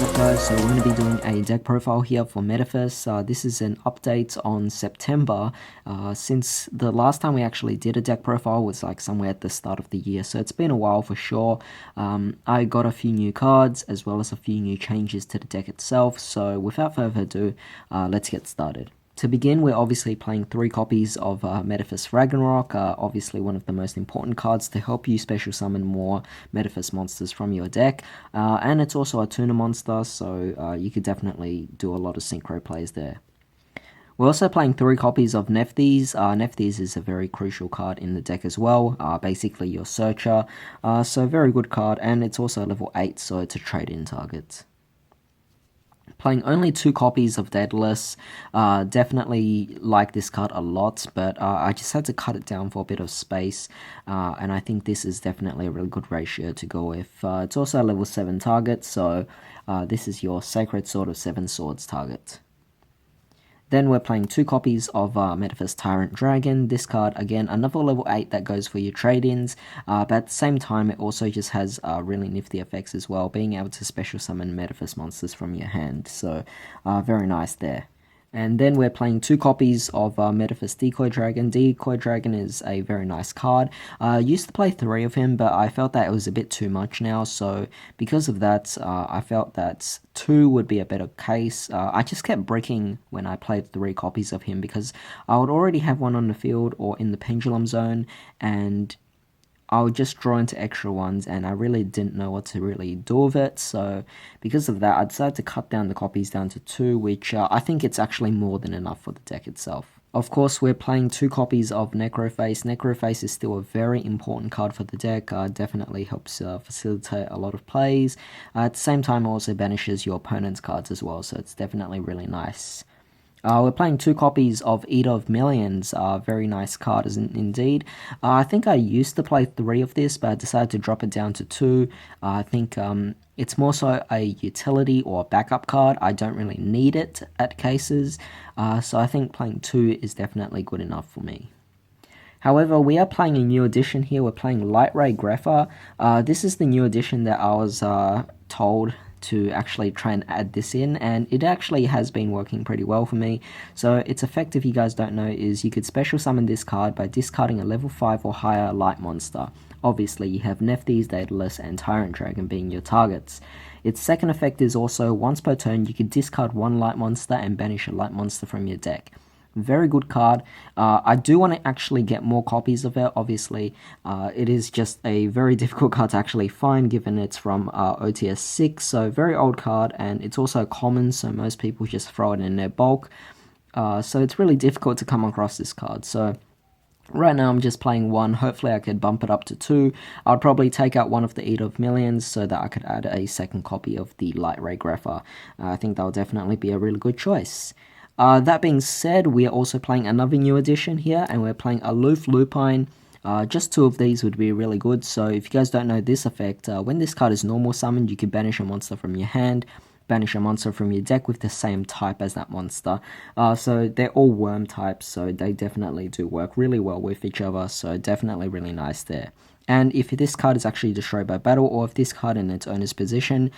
up guys, so we're going to be doing a deck profile here for Metaphys. This is an update on September, since the last time we actually did a deck profile was like somewhere at the start of the year, so it's been a while for sure. I got a few new cards as well as a few new changes to the deck itself, so without further ado, let's get started. To begin, we're obviously playing 3 copies of Metaphys Ragnarok, obviously one of the most important cards to help you special summon more Metaphys monsters from your deck, and it's also a tuner monster, so you could definitely do a lot of synchro plays there. We're also playing 3 copies of Nephthys. Nephthys is a very crucial card in the deck as well, basically your searcher, so very good card, and it's also level 8, so it's a trade-in target. Playing only 2 copies of Daedalus, definitely like this card a lot, but I just had to cut it down for a bit of space, and I think this is definitely a really good ratio to go with. It's also a level 7 target, so this is your Sacred Sword of 7 Swords target. Then we're playing 2 copies of Metaphys Tyrant Dragon. This card, again, another level 8 that goes for your trade-ins, but at the same time it also just has really nifty effects as well, being able to special summon Metaphys monsters from your hand, so very nice there. And then we're playing 2 copies of Metaphys Decoy Dragon. Decoy Dragon is a very nice card. I used to play 3 of him, but I felt that it was a bit too much now, so because of that, I felt that 2 would be a better case. I just kept bricking when I played 3 copies of him, because I would already have one on the field or in the Pendulum Zone, and I would just draw into extra ones, and I really didn't know what to really do with it, so because of that I decided to cut down the copies down to 2, which I think it's actually more than enough for the deck itself. Of course, we're playing 2 copies of Necroface. Necroface is still a very important card for the deck, definitely helps facilitate a lot of plays. At the same time, it also banishes your opponent's cards as well, so it's definitely really nice. We're playing 2 copies of Eater of Millions, very nice card indeed. I think I used to play 3 of this, but I decided to drop it down to 2. I think it's more so a utility or a backup card. I don't really need it at cases, so I think playing 2 is definitely good enough for me. However, we are playing a new edition here. We're playing Light Ray Grepher. This is the new edition that I was told to actually try and add this in, and it actually has been working pretty well for me. So its effect, if you guys don't know, is you could special summon this card by discarding a level 5 or higher light monster. Obviously you have Nephthys, Daedalus and Tyrant Dragon being your targets. Its second effect is also, once per turn you could discard 1 light monster and banish a light monster from your deck. Very good card. I do want to actually get more copies of it. Obviously, it is just a very difficult card to actually find, given it's from OTS 6, so very old card, and it's also common, so most people just throw it in their bulk. So it's really difficult to come across this card. So right now I'm just playing 1, hopefully I could bump it up to 2. I'd probably take out one of the Eater of Millions so that I could add a second copy of the Light Ray Grepher. I think that will definitely be a really good choice. That being said, we are also playing another new edition here, and we're playing Aloof Lupine. Just 2 of these would be really good, so if you guys don't know this effect, when this card is normal summoned, you can banish a monster from your hand, banish a monster from your deck with the same type as that monster. So they're all worm types, so they definitely do work really well with each other, so definitely really nice there. And if this card is actually destroyed by battle, or if this card in its owner's position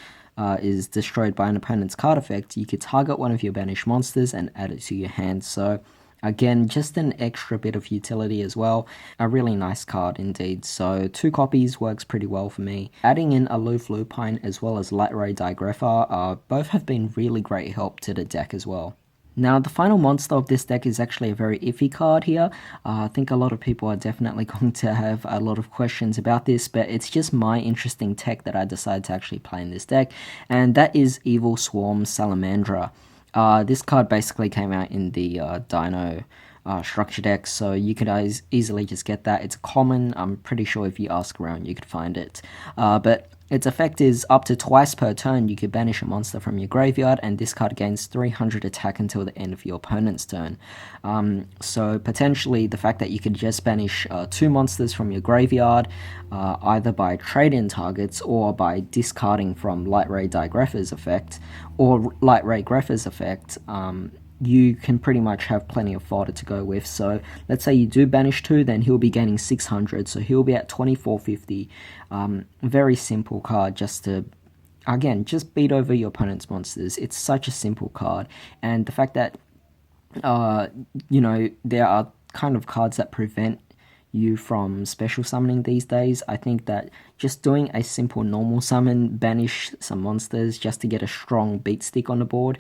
is destroyed by an opponent's card effect, you could target one of your banished monsters and add it to your hand. So again, just an extra bit of utility as well. A really nice card indeed. So 2 copies works pretty well for me. Adding in Aloof Lupine as well as Light Ray Grepher, both have been really great help to the deck as well. Now, the final monster of this deck is actually a very iffy card here. I think a lot of people are definitely going to have a lot of questions about this, but it's just my interesting tech that I decided to actually play in this deck, and that is Evil Swarm Salamandra. This card basically came out in the Dino structure deck, so you could easily just get that. It's common. I'm pretty sure if you ask around you could find it. But its effect is up to twice per turn you could banish a monster from your graveyard, and this card gains 300 attack until the end of your opponent's turn. So potentially the fact that you could just banish 2 monsters from your graveyard, either by trade-in targets or by discarding from Light Ray Grepher's effect, or Light Ray Grepher's effect, you can pretty much have plenty of fodder to go with. So let's say you do banish 2, then he'll be gaining 600, so he'll be at 2450. Very simple card just to again, just beat over your opponent's monsters. It's such a simple card, and the fact that uh, there are kind of cards that prevent you from special summoning these days. I think that just doing a simple normal summon, banish some monsters just to get a strong beat stick on the board,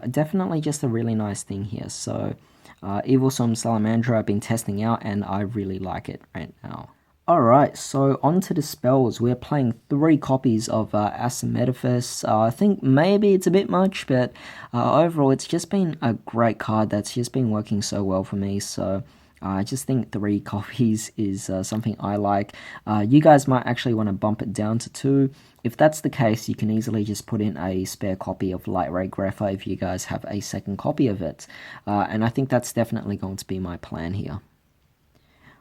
definitely just a really nice thing here. So, Evilswarm Salamandra I've been testing out and I really like it right now. Alright, so on to the spells. We're playing 3 copies of Asymmetriphus. I think maybe it's a bit much, but overall it's just been a great card that's just been working so well for me. So I just think 3 copies is something I like. You guys might actually want to bump it down to 2. If that's the case, you can easily just put in a spare copy of Lightray Grepher if you guys have a second copy of it. And I think that's definitely going to be my plan here.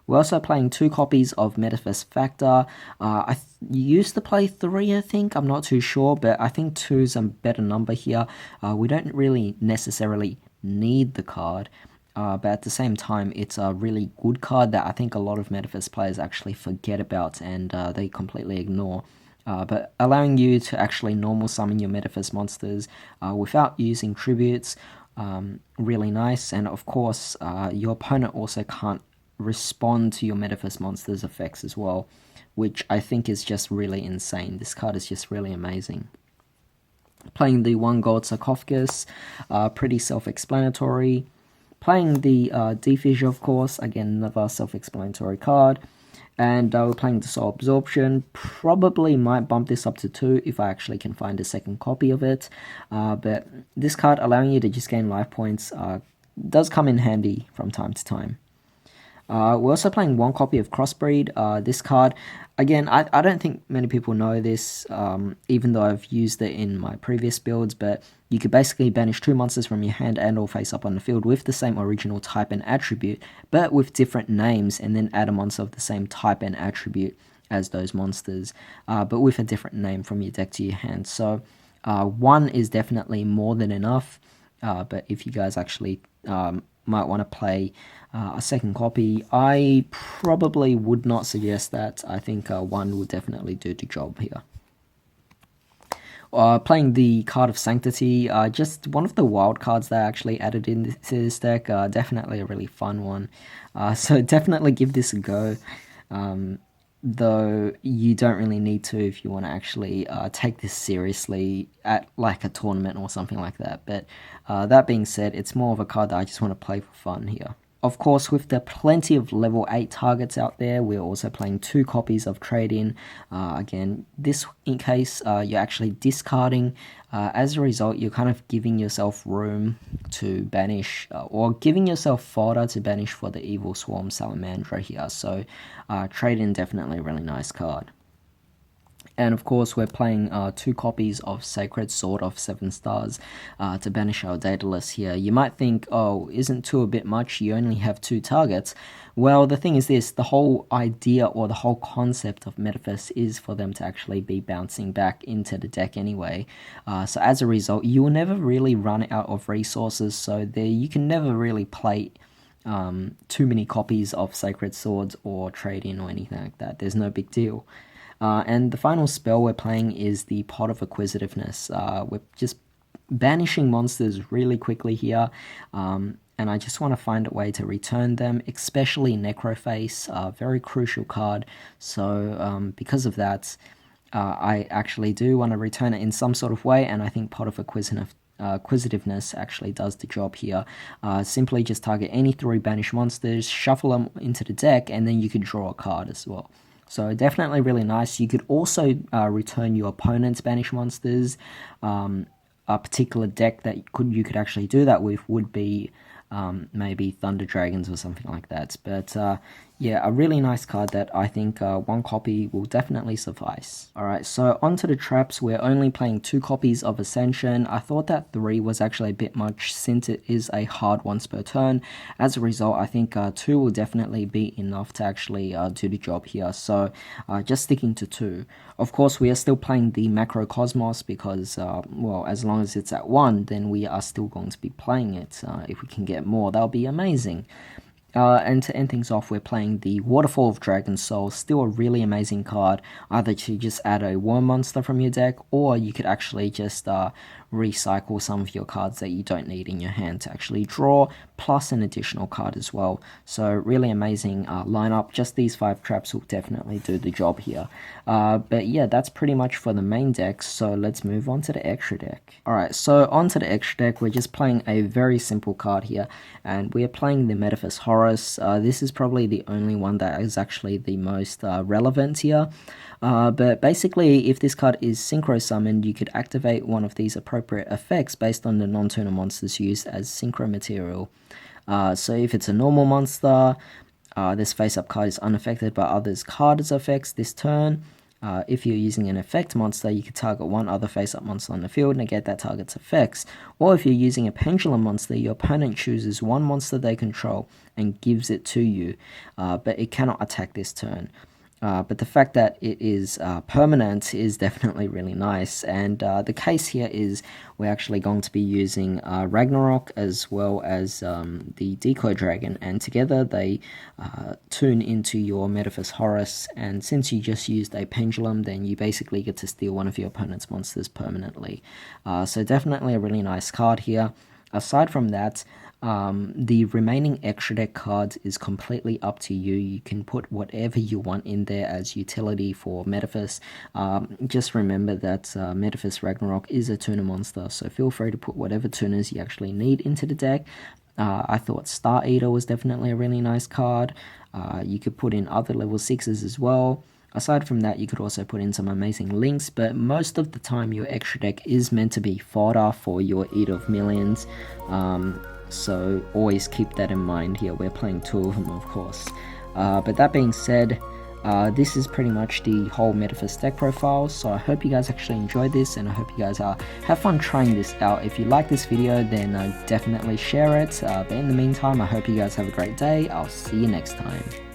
We're also playing 2 copies of Metaphys Factor. I used to play 3, I think. I'm not too sure, but I think 2 is a better number here. We don't really necessarily need the card, but at the same time, it's a really good card that I think a lot of Metaphys players actually forget about and they completely ignore. But allowing you to actually normal summon your Metaphys monsters without using tributes, really nice. And of course, your opponent also can't respond to your Metaphys monsters effects as well, which I think is just really insane. This card is just really amazing. Playing the 1 gold sarcophagus, pretty self-explanatory. Playing the D-Fissure, of course, again another self-explanatory card. And we're playing the Soul Absorption. Probably might bump this up to 2 if I actually can find a second copy of it. But this card allowing you to just gain life points does come in handy from time to time. We're also playing 1 copy of Crossbreed. This card, again, I don't think many people know this, even though I've used it in my previous builds, but you could basically banish 2 monsters from your hand and or face up on the field with the same original type and attribute, but with different names, and then add a monster of the same type and attribute as those monsters, but with a different name from your deck to your hand. So 1 is definitely more than enough, but if you guys actually might want to play a second copy, I probably would not suggest that. I think 1 would definitely do the job here. Playing the Card of Sanctity, just one of the wild cards that I actually added into this deck, definitely a really fun one. So definitely give this a go, though you don't really need to if you want to actually take this seriously at like a tournament or something like that. But that being said, it's more of a card that I just want to play for fun here. Of course, with the plenty of level 8 targets out there, we're also playing 2 copies of Trade-In. Again, this in case you're actually discarding. As a result, you're kind of giving yourself room to banish, or giving yourself fodder to banish for the Evilswarm Salamandra here. So, Trade-In definitely a really nice card. And of course, we're playing 2 copies of Sacred Sword of 7 stars to banish our Daedalus here. You might think, oh, isn't 2 a bit much? You only have 2 targets. Well, the thing is this, the whole idea or the whole concept of Metaphys is for them to actually be bouncing back into the deck anyway. So as a result, you will never really run out of resources, so there you can never really play too many copies of Sacred Swords or Trade-In or anything like that. There's no big deal. And the final spell we're playing is the Pot of Acquisitiveness. We're just banishing monsters really quickly here, and I just want to find a way to return them, especially Necroface, a very crucial card. So because of that, I actually do want to return it in some sort of way, and I think Pot of Acquisitiveness actually does the job here. Simply just target any 3 banished monsters, shuffle them into the deck, and then you can draw a card as well. So definitely really nice. You could also return your opponent's banished monsters. A particular deck that you could actually do that with would be maybe Thunder Dragons or something like that. But yeah, a really nice card that I think 1 copy will definitely suffice. Alright, so onto the traps. We're only playing 2 copies of Ascension. I thought that 3 was actually a bit much since it is a hard once per turn. As a result, I think 2 will definitely be enough to actually do the job here. So just sticking to 2. Of course, we are still playing the Macrocosmos because, well, as long as it's at 1, then we are still going to be playing it. If we can get more, that'll be amazing. And to end things off, we're playing the Waterfall of Dragon Soul, still a really amazing card, either to just add a worm monster from your deck, or you could actually just recycle some of your cards that you don't need in your hand to actually draw, plus an additional card as well. So really amazing lineup. Just these 5 traps will definitely do the job here. But yeah, that's pretty much for the main deck, so let's move on to the extra deck. Alright, so onto the extra deck, we're just playing a very simple card here, and we're playing the Metaphys Horus. This is probably the only one that is actually the most relevant here. But basically, if this card is synchro summoned, you could activate one of these appropriate effects based on the non-tuner monsters used as synchro material. So if it's a normal monster, this face-up card is unaffected by others' card's effects this turn. If you're using an effect monster, you could target one other face-up monster on the field, negate that target's effects. Or if you're using a pendulum monster, your opponent chooses one monster they control and gives it to you, but it cannot attack this turn. But the fact that it is permanent is definitely really nice, and the case here is we're actually going to be using Ragnarok as well as the Decoy Dragon, and together they tune into your Metaphys Horus, and since you just used a Pendulum, then you basically get to steal one of your opponent's monsters permanently. So definitely a really nice card here. Aside from that, the remaining extra deck cards is completely up to you. You can put whatever you want in there as utility for Metaphys. Just remember that Metaphys Ragnarok is a tuner monster, so feel free to put whatever tuners you actually need into the deck. I thought Star Eater was definitely a really nice card. You could put in other level 6s as well. Aside from that, you could also put in some amazing links, but most of the time your extra deck is meant to be fodder for your Eater of Millions. So always keep that in mind here. We're playing 2 of them, of course. But that being said, this is pretty much the whole Metaphys deck profile, so I hope you guys actually enjoyed this, and I hope you guys have fun trying this out. If you like this video, then definitely share it. But in the meantime, I hope you guys have a great day. I'll see you next time.